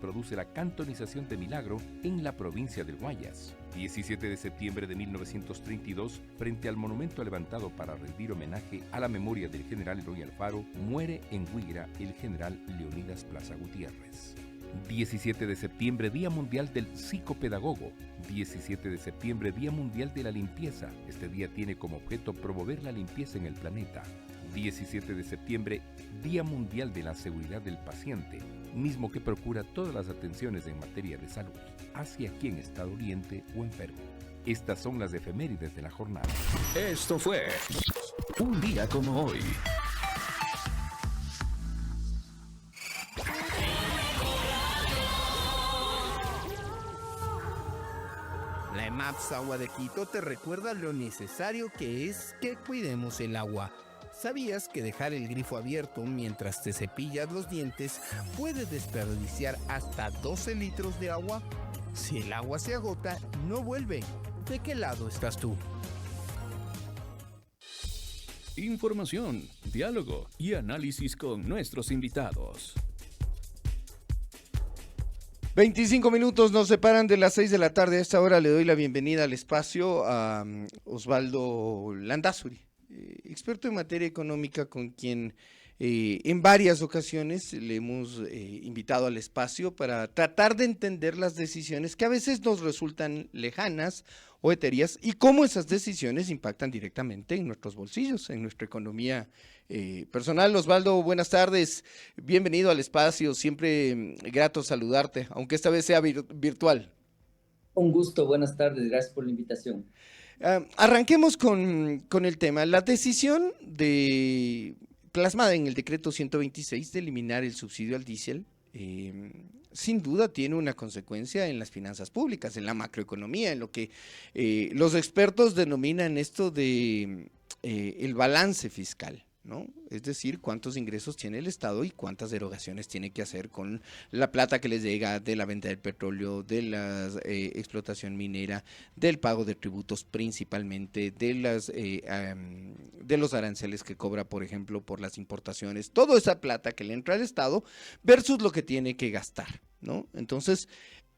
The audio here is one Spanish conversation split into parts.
produce la cantonización de Milagro en la provincia del Guayas. 17 de septiembre de 1932, frente al monumento levantado para rendir homenaje a la memoria del general Eloy Alfaro, muere en Huigra el general Leonidas Plaza Gutiérrez. 17 de septiembre, Día Mundial del Psicopedagogo. 17 de septiembre, Día Mundial de la Limpieza. Este día tiene como objeto promover la limpieza en el planeta. 17 de septiembre, Día Mundial de la Seguridad del Paciente, mismo que procura todas las atenciones en materia de salud hacia quien está doliente o enfermo. Estas son las efemérides de la jornada. Esto fue un día como hoy. La EMAPS Agua de Quito te recuerda lo necesario que es que cuidemos el agua. ¿Sabías que dejar el grifo abierto mientras te cepillas los dientes puede desperdiciar hasta 12 litros de agua? Si el agua se agota, no vuelve. ¿De qué lado estás tú? Información, diálogo y análisis con nuestros invitados. 25 minutos nos separan de las 6 de la tarde. A esta hora le doy la bienvenida al espacio a Osvaldo Landázuri, experto en materia económica, con quien en varias ocasiones le hemos invitado al espacio para tratar de entender las decisiones que a veces nos resultan lejanas o etéreas y cómo esas decisiones impactan directamente en nuestros bolsillos, en nuestra economía personal. Osvaldo, buenas tardes, bienvenido al espacio, siempre grato saludarte, aunque esta vez sea virtual. Un gusto, buenas tardes, gracias por la invitación. Arranquemos con el tema. La decisión plasmada en el decreto 126 de eliminar el subsidio al diésel, sin duda tiene una consecuencia en las finanzas públicas, en la macroeconomía, en lo que los expertos denominan esto de el balance fiscal, ¿no? Es decir, cuántos ingresos tiene el Estado y cuántas erogaciones tiene que hacer con la plata que les llega de la venta del petróleo, de la explotación minera, del pago de tributos principalmente, de los aranceles que cobra, por ejemplo, por las importaciones, toda esa plata que le entra al Estado versus lo que tiene que gastar, ¿no? Entonces,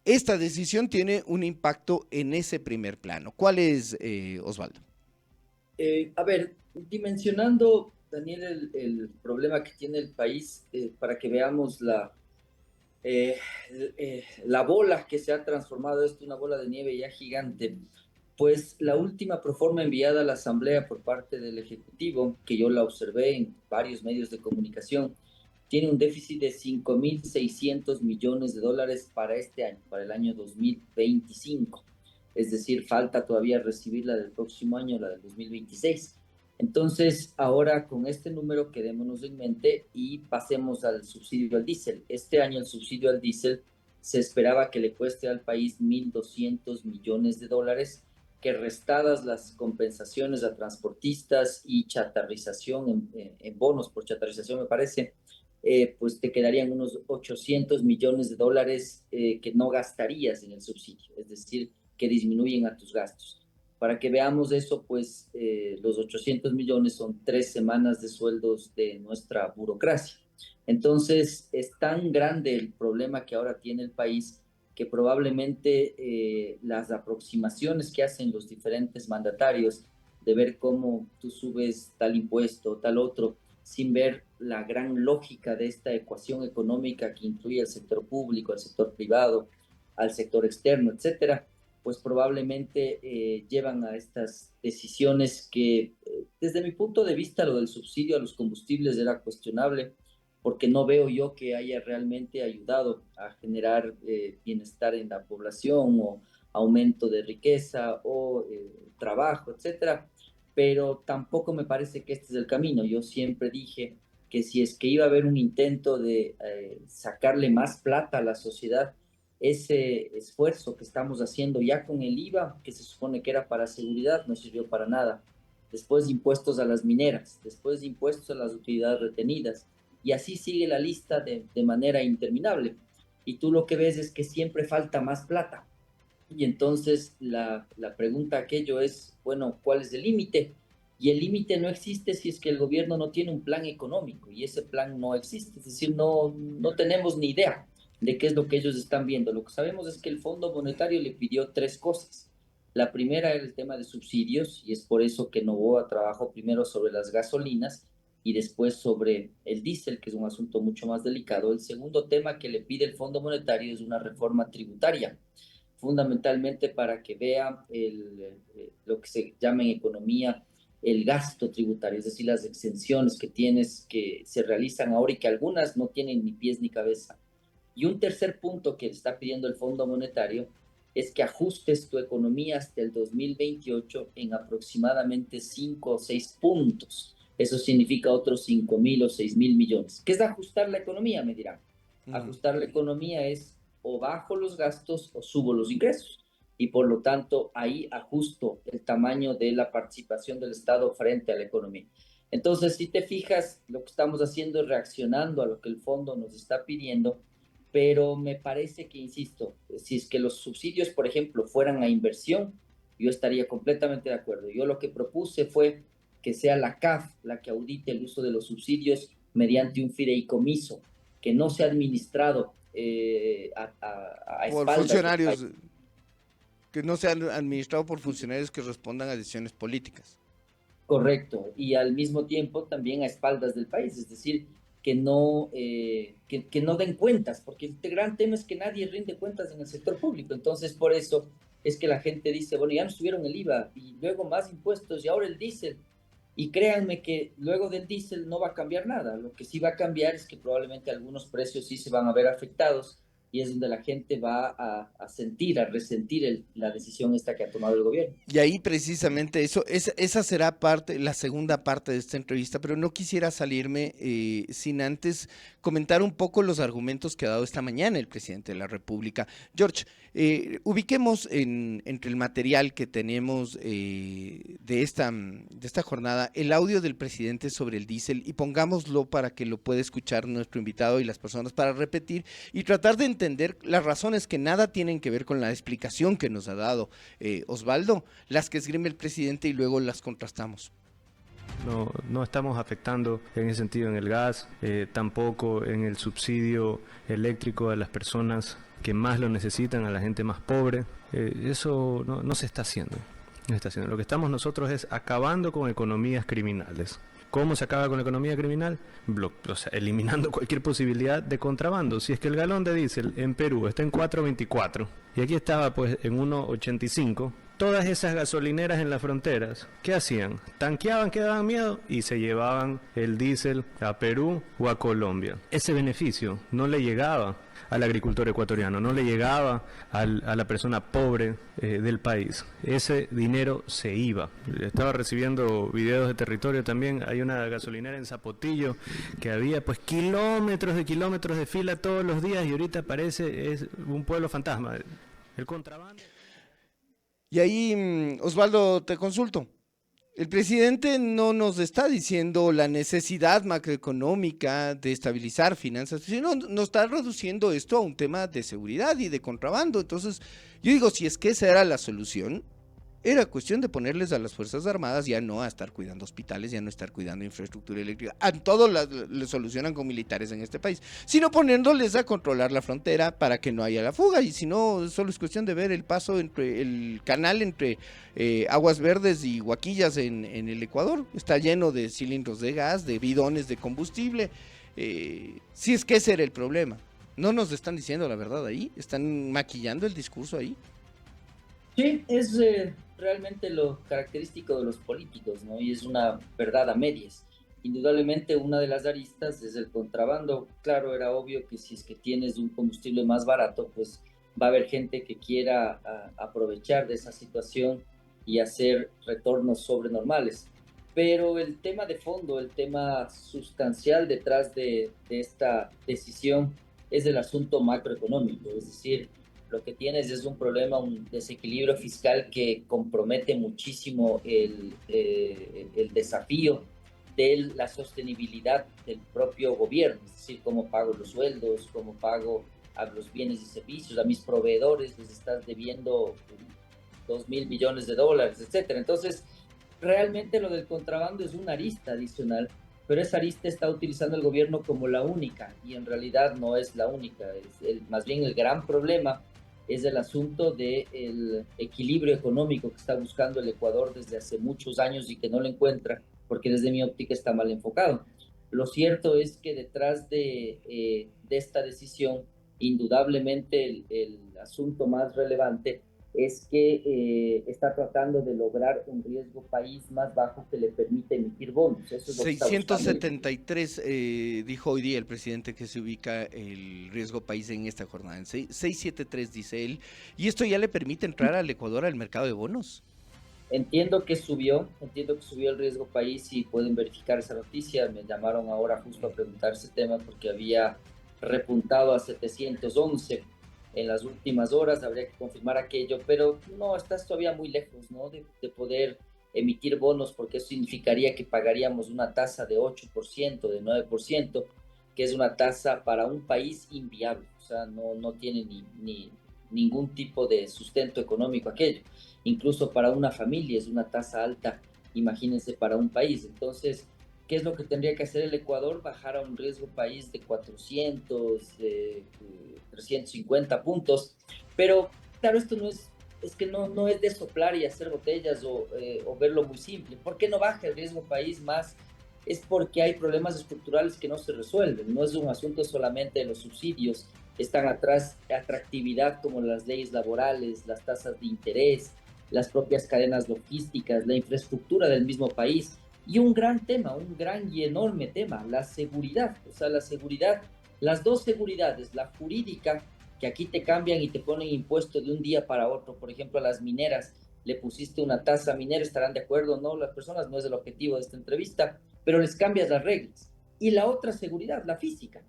esta decisión tiene un impacto en ese primer plano. ¿Cuál es, Osvaldo? A ver, dimensionando, Daniel, el problema que tiene el país, para que veamos la bola que se ha transformado esto, una bola de nieve ya gigante, pues la última proforma enviada a la Asamblea por parte del Ejecutivo, que yo la observé en varios medios de comunicación, tiene un déficit de 5.600 millones de dólares para este año, para el año 2025. Es decir, falta todavía recibir la del próximo año, la del 2026. Entonces, ahora con este número quedémonos en mente y pasemos al subsidio al diésel. Este año el subsidio al diésel se esperaba que le cueste al país 1.200 millones de dólares, que restadas las compensaciones a transportistas y chatarrización en bonos por chatarrización, me parece, pues te quedarían unos 800 millones de dólares que no gastarías en el subsidio, es decir, que disminuyen a tus gastos. Para que veamos eso, pues los 800 millones son 3 semanas de sueldos de nuestra burocracia. Entonces, es tan grande el problema que ahora tiene el país que probablemente las aproximaciones que hacen los diferentes mandatarios de ver cómo tú subes tal impuesto, tal otro, sin ver la gran lógica de esta ecuación económica que incluye al sector público, al sector privado, al sector externo, etcétera, pues probablemente llevan a estas decisiones que, desde mi punto de vista, lo del subsidio a los combustibles era cuestionable, porque no veo yo que haya realmente ayudado a generar bienestar en la población o aumento de riqueza o trabajo, etcétera. Pero tampoco me parece que este es el camino. Yo siempre dije que si es que iba a haber un intento de sacarle más plata a la sociedad, ese esfuerzo que estamos haciendo ya con el IVA, que se supone que era para seguridad, no sirvió para nada. Después impuestos a las mineras, después impuestos a las utilidades retenidas, y así sigue la lista de manera interminable. Y tú lo que ves es que siempre falta más plata. Y entonces la pregunta aquello es, bueno, ¿cuál es el límite? Y el límite no existe si es que el gobierno no tiene un plan económico, y ese plan no existe, es decir, no tenemos ni idea. de qué es lo que ellos están viendo. Lo que sabemos es que el Fondo Monetario le pidió tres cosas. La primera era el tema de subsidios, y es por eso que Noboa trabajó primero sobre las gasolinas y después sobre el diésel, que es un asunto mucho más delicado. El segundo tema que le pide el Fondo Monetario es una reforma tributaria, fundamentalmente para que vea lo que se llama en economía el gasto tributario, es decir, las exenciones que tienes, que se realizan ahora y que algunas no tienen ni pies ni cabeza. Y un tercer punto que está pidiendo el Fondo Monetario es que ajustes tu economía hasta el 2028 en aproximadamente 5 o 6 puntos. Eso significa otros 5.000 o 6.000 millones. ¿Qué es ajustar la economía? Me dirán. Ajustar la economía es o bajo los gastos o subo los ingresos. Y por lo tanto, ahí ajusto el tamaño de la participación del Estado frente a la economía. Entonces, si te fijas, lo que estamos haciendo es reaccionando a lo que el fondo nos está pidiendo, pero me parece que, insisto, si es que los subsidios, por ejemplo, fueran a inversión, yo estaría completamente de acuerdo. Yo lo que propuse fue que sea la CAF la que audite el uso de los subsidios mediante un fideicomiso, que no sea administrado a por espaldas funcionarios, que no sean administrados por funcionarios que respondan a decisiones políticas. Correcto, y al mismo tiempo también a espaldas del país, es decir, que no den cuentas, porque el gran tema es que nadie rinde cuentas en el sector público. Entonces, por eso es que la gente dice, bueno, ya nos subieron el IVA y luego más impuestos y ahora el diésel. Y créanme que luego del diésel no va a cambiar nada. Lo que sí va a cambiar es que probablemente algunos precios sí se van a ver afectados, y es donde la gente va a sentir, a resentir la decisión esta que ha tomado el gobierno. Y ahí precisamente esa será la segunda parte de esta entrevista, pero no quisiera salirme sin antes comentar un poco los argumentos que ha dado esta mañana el presidente de la República. George, ubiquemos entre el material que tenemos de esta jornada el audio del presidente sobre el diésel y pongámoslo para que lo pueda escuchar nuestro invitado y las personas para repetir y tratar de entender las razones que nada tienen que ver con la explicación que nos ha dado Osvaldo, las que esgrime el presidente y luego las contrastamos. No estamos afectando en ese sentido en el gas, tampoco en el subsidio eléctrico a las personas que más lo necesitan, a la gente más pobre. Eso no se está haciendo. No se está haciendo. Lo que estamos nosotros es acabando con economías criminales. ¿Cómo se acaba con la economía criminal? O sea, eliminando cualquier posibilidad de contrabando. Si es que el galón de diésel en Perú está en 4.24 y aquí estaba pues en 1.85, todas esas gasolineras en las fronteras, ¿qué hacían? Tanqueaban, que daban miedo y se llevaban el diésel a Perú o a Colombia. Ese beneficio no le llegaba al agricultor ecuatoriano, no le llegaba a la persona pobre del país. Ese dinero se iba. Estaba recibiendo videos de territorio también. Hay una gasolinera en Zapotillo que había pues kilómetros de fila todos los días y ahorita es un pueblo fantasma. El contrabando. Y ahí, Osvaldo, te consulto. El presidente no nos está diciendo la necesidad macroeconómica de estabilizar finanzas, sino nos está reduciendo esto a un tema de seguridad y de contrabando. Entonces, yo digo, si es que esa era la solución, era cuestión de ponerles a las Fuerzas Armadas, ya no a estar cuidando hospitales, ya no estar cuidando infraestructura eléctrica. A todo le solucionan con militares en este país, sino poniéndoles a controlar la frontera para que no haya la fuga. Y si no, solo es cuestión de ver el paso el canal entre Aguas Verdes y Huaquillas en el Ecuador. Está lleno de cilindros de gas, de bidones de combustible. Si es que ese era el problema. No nos están diciendo la verdad ahí, están maquillando el discurso ahí. Sí, es realmente lo característico de los políticos, ¿no? Y es una verdad a medias. Indudablemente una de las aristas es el contrabando. Claro, era obvio que si es que tienes un combustible más barato, pues va a haber gente que quiera aprovechar de esa situación y hacer retornos sobrenormales. Pero el tema de fondo, el tema sustancial detrás de esta decisión es el asunto macroeconómico, es decir, lo que tienes es un problema, un desequilibrio fiscal que compromete muchísimo el desafío de la sostenibilidad del propio gobierno, es decir, cómo pago los sueldos, cómo pago a los bienes y servicios, a mis proveedores les estás debiendo 2.000 millones de dólares, etcétera. Entonces, realmente lo del contrabando es una arista adicional pero esa arista está utilizando el gobierno como la única, y en realidad no es la única. Más bien el gran problema es el asunto del equilibrio económico que está buscando el Ecuador desde hace muchos años y que no lo encuentra, porque desde mi óptica está mal enfocado. Lo cierto es que detrás de esta decisión, indudablemente el asunto más relevante es que está tratando de lograr un riesgo país más bajo que le permite emitir bonos. Eso es lo que está buscando. 673 dijo hoy día el presidente que se ubica el riesgo país en esta jornada. En 673 dice él, y esto ya le permite entrar al Ecuador al mercado de bonos. Entiendo que subió el riesgo país y pueden verificar esa noticia. Me llamaron ahora justo a preguntar ese tema porque había repuntado a 711 en las últimas horas, habría que confirmar aquello, pero no, estás todavía muy lejos, ¿no? De poder emitir bonos, porque eso significaría que pagaríamos una tasa de 8%, de 9%, que es una tasa para un país inviable, o sea, no tiene ni ningún tipo de sustento económico aquello. Incluso para una familia es una tasa alta, imagínense, para un país. Entonces, ¿qué es lo que tendría que hacer el Ecuador? Bajar a un riesgo país de 400, 350 puntos. Pero, claro, esto no es de soplar y hacer botellas o verlo muy simple. ¿Por qué no baja el riesgo país más? Es porque hay problemas estructurales que no se resuelven. No es un asunto solamente de los subsidios. Están atrás atractividad como las leyes laborales, las tasas de interés, las propias cadenas logísticas, la infraestructura del mismo país. Y un gran tema, un gran y enorme tema, la seguridad. O sea, la seguridad, las dos seguridades, la jurídica, que aquí te cambian y te ponen impuesto de un día para otro. Por ejemplo, a las mineras le pusiste una tasa minera, estarán de acuerdo, ¿no? Las personas, no es el objetivo de esta entrevista, pero les cambias las reglas. Y la otra seguridad, la física.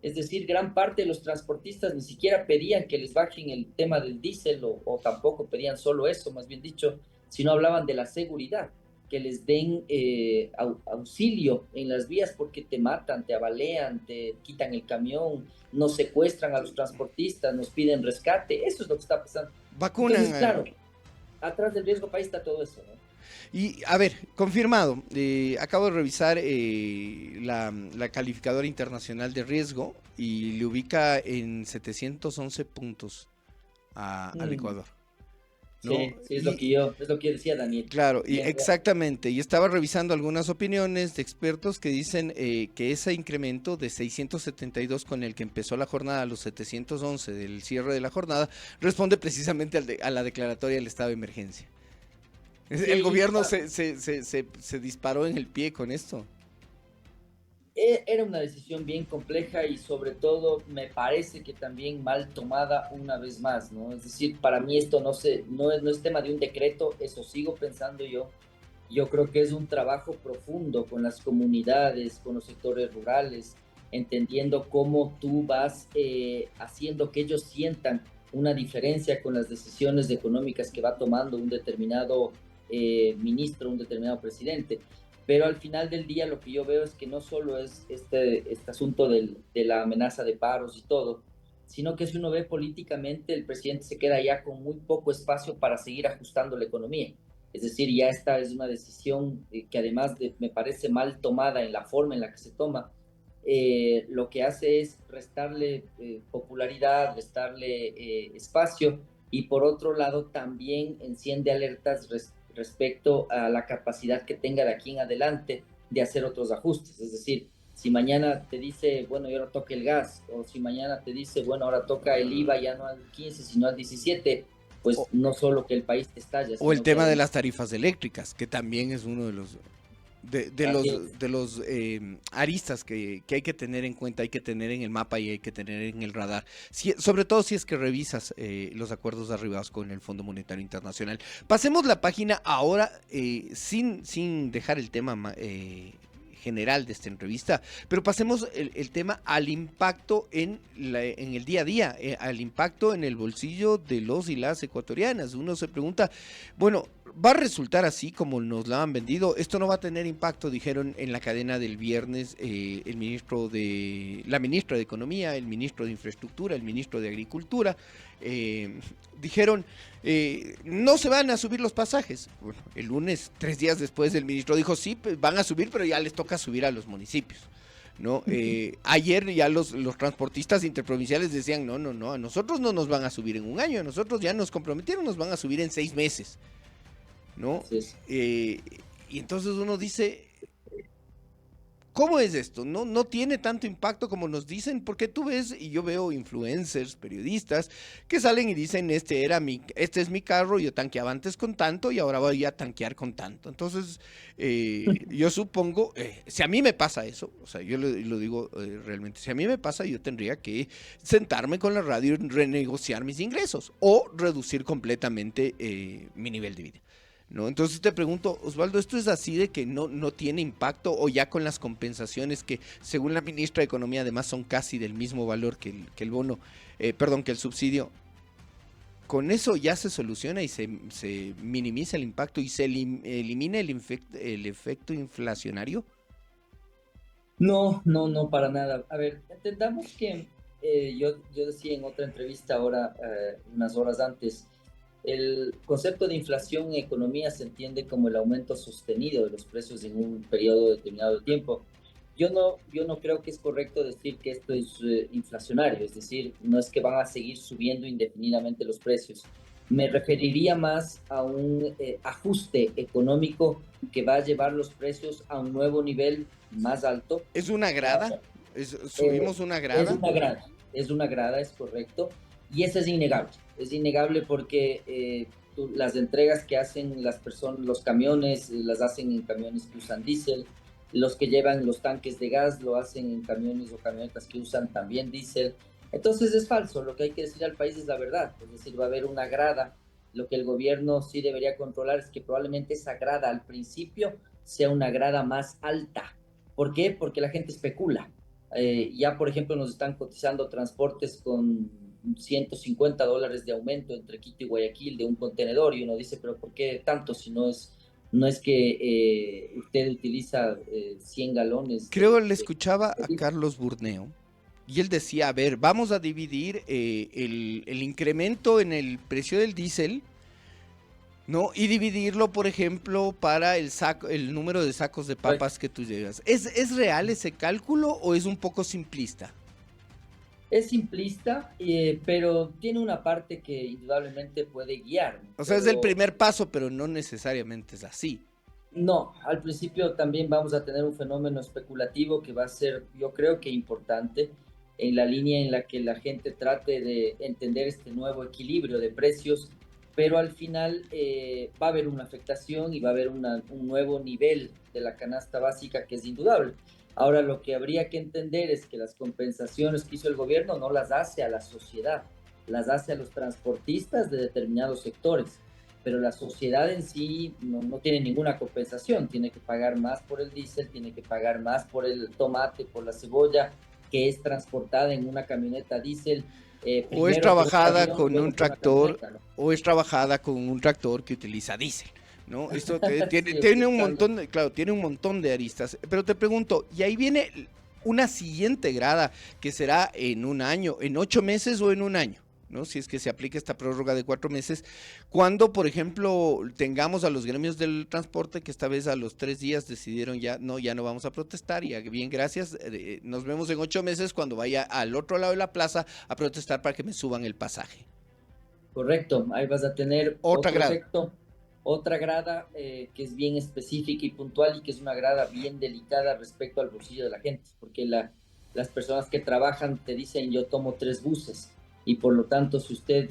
Es decir, gran parte de los transportistas ni siquiera pedían que les bajen el tema del diésel o tampoco pedían solo eso, más bien dicho, sino hablaban de la seguridad, que les den auxilio en las vías porque te matan, te abalean, te quitan el camión, nos secuestran a los transportistas, nos piden rescate. Eso es lo que está pasando. Vacunan. Entonces, claro, atrás del riesgo país está todo eso, ¿no? Y a ver, confirmado, acabo de revisar la calificadora internacional de riesgo y le ubica en 711 puntos al Ecuador, ¿no? Sí, es lo que decía Daniel. Claro, y exactamente, y estaba revisando algunas opiniones de expertos que dicen que ese incremento de 672 con el que empezó la jornada a los 711 del cierre de la jornada responde precisamente a la declaratoria del estado de emergencia. Sí, el gobierno se disparó en el pie con esto. Era una decisión bien compleja y sobre todo me parece que también mal tomada una vez más, ¿no? Es decir, para mí esto no es tema de un decreto, eso sigo pensando yo. Yo creo que es un trabajo profundo con las comunidades, con los sectores rurales, entendiendo cómo tú vas haciendo que ellos sientan una diferencia con las decisiones económicas que va tomando un determinado ministro, un determinado presidente. Pero al final del día lo que yo veo es que no solo es este asunto de la amenaza de paros y todo, sino que si uno ve políticamente, el presidente se queda ya con muy poco espacio para seguir ajustando la economía. Es decir, ya esta es una decisión que además me parece mal tomada en la forma en la que se toma. Lo que hace es restarle popularidad, restarle espacio, y por otro lado también enciende alertas respecto a la capacidad que tenga de aquí en adelante de hacer otros ajustes. Es decir, si mañana te dice, bueno, ya no toca el gas, o si mañana te dice, bueno, ahora toca el IVA ya no al 15, sino al 17, pues no solo que el país te estalla. O el tema de las tarifas eléctricas, que también es uno de los aristas que hay que tener en cuenta, hay que tener en el mapa y hay que tener en el radar, sobre todo si es que revisas los acuerdos arribados con el Fondo Monetario Internacional. Pasemos la página ahora, sin dejar el tema general de esta entrevista, pero pasemos el tema al impacto en el día a día, al impacto en el bolsillo de los y las ecuatorianas. Uno se pregunta, bueno, va a resultar así como nos la han vendido. Esto no va a tener impacto, dijeron en la cadena del viernes la ministra de Economía, el ministro de Infraestructura, el ministro de Agricultura. Dijeron, no se van a subir los pasajes. Bueno, el lunes, 3 días después, el ministro dijo, sí, pues van a subir, pero ya les toca subir a los municipios. ¿No? Ayer ya los transportistas interprovinciales decían, no, a nosotros no nos van a subir en un año, a nosotros ya nos comprometieron, nos van a subir en 6 meses. ¿No? Y entonces uno dice, ¿cómo es esto? No tiene tanto impacto como nos dicen, porque tú ves, y yo veo influencers, periodistas, que salen y dicen, este es mi carro, yo tanqueaba antes con tanto y ahora voy a tanquear con tanto. Entonces, yo supongo, si a mí me pasa eso, o sea, yo lo digo realmente, si a mí me pasa, yo tendría que sentarme con la radio y renegociar mis ingresos o reducir completamente mi nivel de vida. ¿No? Entonces te pregunto, Osvaldo, ¿esto es así de que no tiene impacto o ya con las compensaciones que según la ministra de Economía además son casi del mismo valor que el bono, que el subsidio? ¿Con eso ya se soluciona y se minimiza el impacto y se elimina el efecto inflacionario? No, para nada. A ver, entendamos que yo decía en otra entrevista ahora, unas horas antes, el concepto de inflación en economía se entiende como el aumento sostenido de los precios en un periodo determinado de tiempo. Yo no creo que es correcto decir que esto es inflacionario, es decir, no es que van a seguir subiendo indefinidamente los precios. Me referiría más a un ajuste económico que va a llevar los precios a un nuevo nivel más alto. ¿Es una grada? ¿Subimos una grada? Es una grada, es correcto. Y eso es innegable. Es innegable porque las entregas que hacen las personas, los camiones, las hacen en camiones que usan diésel. Los que llevan los tanques de gas lo hacen en camiones o camionetas que usan también diésel. Entonces es falso. Lo que hay que decir al país es la verdad. Es decir, va a haber una grada. Lo que el gobierno sí debería controlar es que probablemente esa grada al principio sea una grada más alta. ¿Por qué? Porque la gente especula. Ya, por ejemplo, nos están cotizando transportes con $150 de aumento entre Quito y Guayaquil de un contenedor y uno dice, pero ¿por qué tanto si no es que usted utiliza 100 galones? Creo le escuchaba a Carlos Burneo y él decía, a ver, vamos a dividir el incremento en el precio del diésel, ¿no? Y dividirlo, por ejemplo, para el número de sacos de papas que tú llevas. ¿Es real ese cálculo o es un poco simplista? Es simplista, pero tiene una parte que indudablemente puede guiar. O sea, es el primer paso, pero no necesariamente es así. No, al principio también vamos a tener un fenómeno especulativo que va a ser, yo creo que importante, en la línea en la que la gente trate de entender este nuevo equilibrio de precios, pero al final va a haber una afectación y va a haber un nuevo nivel de la canasta básica que es indudable. Ahora, lo que habría que entender es que las compensaciones que hizo el gobierno no las hace a la sociedad, las hace a los transportistas de determinados sectores, pero la sociedad en sí no tiene ninguna compensación, tiene que pagar más por el diésel, tiene que pagar más por el tomate, por la cebolla, que es transportada en una camioneta diésel. O es trabajada con un tractor, ¿no? O es trabajada con un tractor que utiliza diésel. ¿No? Esto tiene un montón de aristas, pero te pregunto, y ahí viene una siguiente grada que será en un año, en 8 meses o en un año, ¿no? Si es que se aplica esta prórroga de 4 meses, cuando, por ejemplo, tengamos a los gremios del transporte que esta vez a los 3 días decidieron ya no vamos a protestar y bien, gracias, nos vemos en 8 meses cuando vaya al otro lado de la plaza a protestar para que me suban el pasaje. Correcto, ahí vas a tener otra grada. Efecto. Otra grada que es bien específica y puntual y que es una grada bien delicada respecto al bolsillo de la gente, porque las personas que trabajan te dicen yo tomo 3 buses y por lo tanto si usted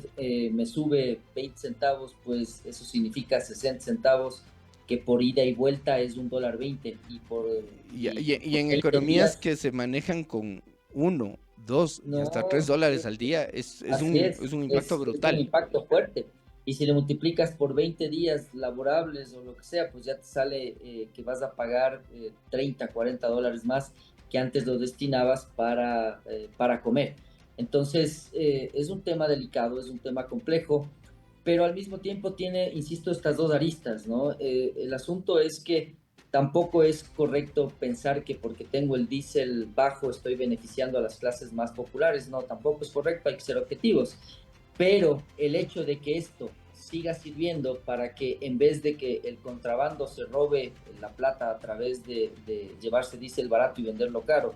me sube 20 centavos, pues eso significa 60 centavos que por ida y vuelta es $1.20 y en economías días, que se manejan con 1, 2 y hasta $3 al día es un impacto brutal. Es un impacto fuerte. Y si le multiplicas por 20 días laborables o lo que sea, pues ya te sale que vas a pagar $30, $40 más que antes lo destinabas para comer. Entonces, es un tema delicado, es un tema complejo, pero al mismo tiempo tiene, insisto, estas dos aristas, ¿no? El asunto es que tampoco es correcto pensar que porque tengo el diésel bajo estoy beneficiando a las clases más populares, no, tampoco es correcto, hay que ser objetivos, pero el hecho de que esto siga sirviendo para que en vez de que el contrabando se robe la plata a través de llevarse diésel barato y venderlo caro,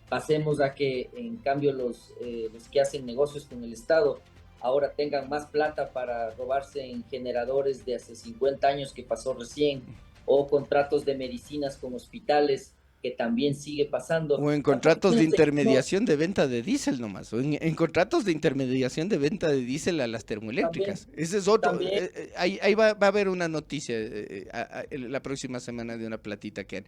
pasemos a que en cambio los que hacen negocios con el Estado ahora tengan más plata para robarse en generadores de hace 50 años que pasó recién, o contratos de medicinas con hospitales que también sigue pasando. O en contratos de intermediación de venta de diésel nomás, o en contratos de intermediación de venta de diésel a las termoeléctricas. También, Ese es otro. también. Ahí va a haber una noticia la próxima semana de una platita que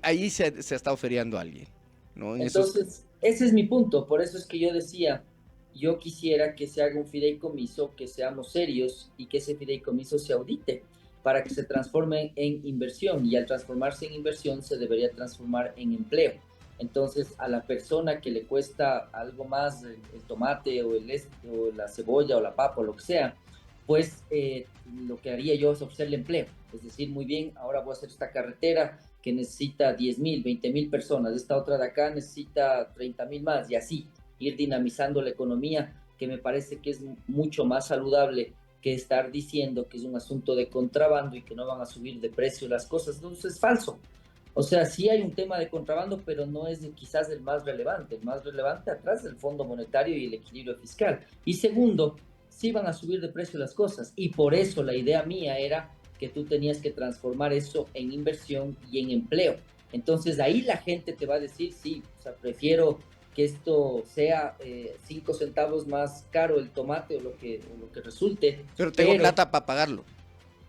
ahí se está oferiendo a alguien, ¿no? Entonces, ese es mi punto. Por eso es que yo decía, yo quisiera que se haga un fideicomiso, que seamos serios y que ese fideicomiso se audite para que se transforme en inversión, y al transformarse en inversión se debería transformar en empleo. Entonces, a la persona que le cuesta algo más el tomate o la cebolla o la papa o lo que sea, pues lo que haría yo es ofrecerle empleo. Es decir, muy bien, ahora voy a hacer esta carretera que necesita 10,000, 20,000 personas, esta otra de acá necesita 30,000 más, y así ir dinamizando la economía, que me parece que es mucho más saludable que estar diciendo que es un asunto de contrabando y que no van a subir de precio las cosas. Entonces es falso. O sea, sí hay un tema de contrabando, pero no es quizás el más relevante. El más relevante atrás del Fondo Monetario y el equilibrio fiscal. Y segundo, sí van a subir de precio las cosas. Y por eso la idea mía era que tú tenías que transformar eso en inversión y en empleo. Entonces ahí la gente te va a decir, sí, o sea, prefiero que esto sea 5 centavos más caro el tomate o lo que resulte. Pero tengo plata para pagarlo.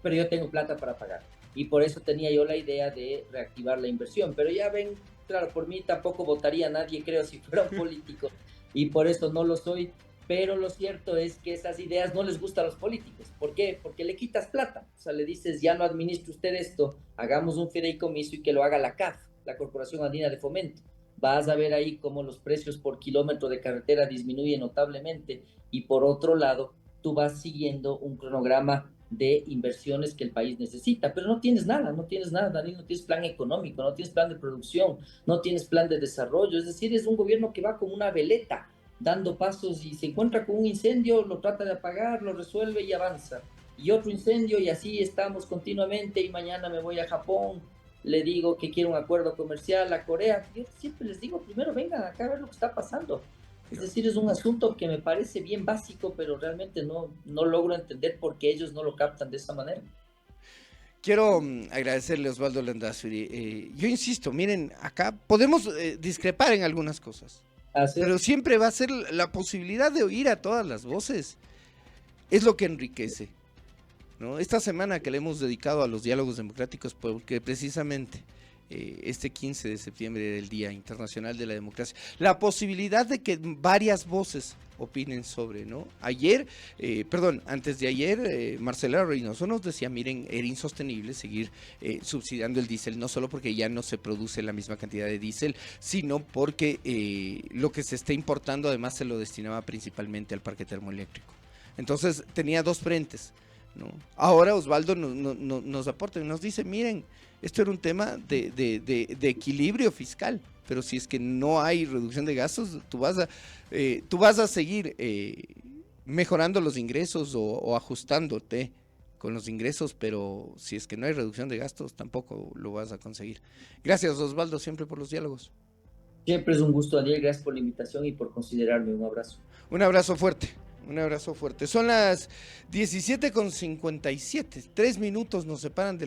Pero yo tengo plata para pagar. Y por eso tenía yo la idea de reactivar la inversión. Pero ya ven, claro, por mí tampoco votaría nadie, creo, si fuera un político. Y por eso no lo soy. Pero lo cierto es que esas ideas no les gustan a los políticos. ¿Por qué? Porque le quitas plata. O sea, le dices, ya no administre usted esto, hagamos un fideicomiso y que lo haga la CAF, la Corporación Andina de Fomento. Vas a ver ahí cómo los precios por kilómetro de carretera disminuyen notablemente, y por otro lado, tú vas siguiendo un cronograma de inversiones que el país necesita, pero no tienes nada, Daniel, no tienes plan económico, no tienes plan de producción, no tienes plan de desarrollo. Es decir, es un gobierno que va como una veleta, dando pasos, y se encuentra con un incendio, lo trata de apagar, lo resuelve y avanza. Y otro incendio, y así estamos continuamente, y mañana me voy a Japón, le digo que quiero un acuerdo comercial a Corea. Yo siempre les digo, primero vengan acá a ver lo que está pasando. Es decir, es un asunto que me parece bien básico, pero realmente no logro entender por qué ellos no lo captan de esa manera. Quiero agradecerle a Osvaldo Landazuri. Yo insisto, miren, acá podemos discrepar en algunas cosas, pero siempre va a ser la posibilidad de oír a todas las voces. Es lo que enriquece, ¿no? Esta semana que le hemos dedicado a los diálogos democráticos, porque precisamente este 15 de septiembre era el Día Internacional de la Democracia, la posibilidad de que varias voces opinen sobre, ¿no? Antes de ayer, Marcela Reynoso nos decía, miren, era insostenible seguir subsidiando el diésel, no solo porque ya no se produce la misma cantidad de diésel, sino porque lo que se está importando además se lo destinaba principalmente al parque termoeléctrico. Entonces tenía dos frentes, ¿no? Ahora Osvaldo nos aporta y nos dice, miren, esto era un tema de equilibrio fiscal, pero si es que no hay reducción de gastos, tú vas a seguir mejorando los ingresos o ajustándote con los ingresos, pero si es que no hay reducción de gastos, tampoco lo vas a conseguir. Gracias, Osvaldo, siempre por los diálogos. Siempre es un gusto, Daniel, gracias por la invitación y por considerarme. Un abrazo. Un abrazo fuerte. Un abrazo fuerte. Son las 17:57. 3 minutos nos separan de las